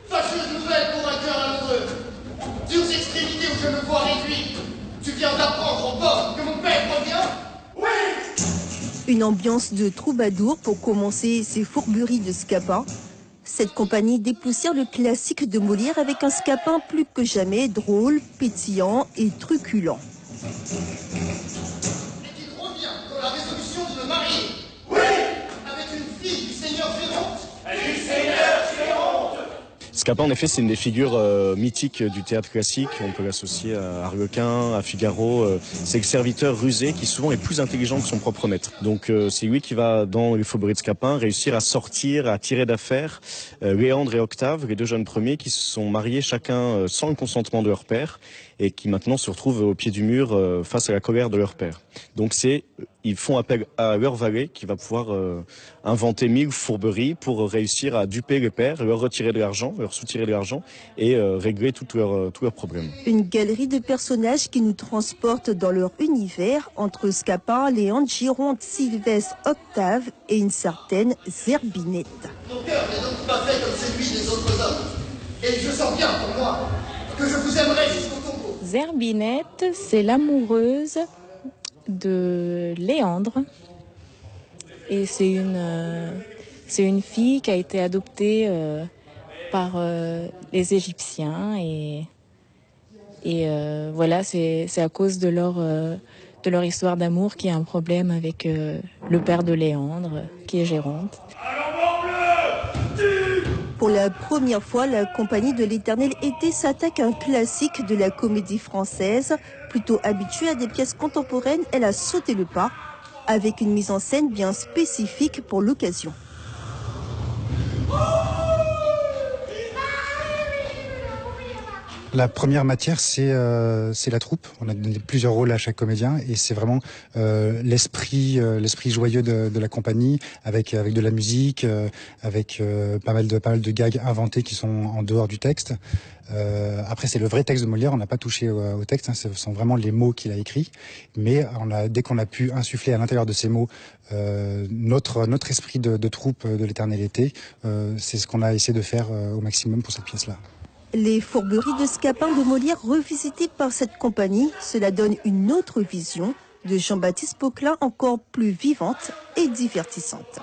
Fâcheuse nouvelle pour un cœur amoureux. Dures extrémités où je me vois réduit. Tu viens d'apprendre au bord que mon père revient? Oui! Une ambiance de troubadour pour commencer ces fourberies de Scapin. Cette compagnie dépoussière le classique de Molière avec un Scapin plus que jamais drôle, pétillant et truculent. Et qu'il revient dans la résolution de me marier. Oui! Avec une fille du Seigneur Géronte. Du Seigneur Géronte! Scapin, en effet, c'est une des figures mythiques du théâtre classique. On peut l'associer à Arlequin, à Figaro. C'est le serviteur rusé qui souvent est plus intelligent que son propre maître. Donc c'est lui qui va, dans les fourberies de Scapin, réussir à sortir, à tirer d'affaire Léandre et Octave, les deux jeunes premiers qui se sont mariés chacun sans le consentement de leur père et qui maintenant se retrouvent au pied du mur face à la colère de leur père. Donc ils font appel à leur valet qui va pouvoir inventer 1000 fourberies pour réussir à duper le père, leur retirer de l'argent, leur soutirer de l'argent et régler tous leurs problèmes. Une galerie de personnages qui nous transporte dans leur univers entre Scapin, Léandre, Géronte, Sylvestre, Octave et une certaine Zerbinette. Mon cœur n'est donc pas fait comme celui des autres hommes. Et je sens bien pour moi que je vous aimerai jusqu'au tombeau. Zerbinette, c'est l'amoureuse de Léandre. Et c'est une fille qui a été adoptée par les Égyptiens. Et voilà, c'est à cause de leur histoire d'amour qu'il y a un problème avec le père de Léandre, qui est Géronte. Pour la première fois, la compagnie de l'Éternel été s'attaque à un classique de la comédie française. Plutôt habituée à des pièces contemporaines, elle a sauté le pas avec une mise en scène bien spécifique pour l'occasion. La première matière, c'est la troupe. On a donné plusieurs rôles à chaque comédien et c'est vraiment l'esprit joyeux de la compagnie avec de la musique, avec pas mal de gags inventés qui sont en dehors du texte. Après, c'est le vrai texte de Molière. On n'a pas touché au texte. Ce sont vraiment les mots qu'il a écrits. Mais dès qu'on a pu insuffler à l'intérieur de ces mots notre esprit de troupe de l'Éternel été, c'est ce qu'on a essayé de faire au maximum pour cette pièce-là. Les fourberies de Scapin de Molière revisitées par cette compagnie, cela donne une autre vision de Jean-Baptiste Poquelin encore plus vivante et divertissante.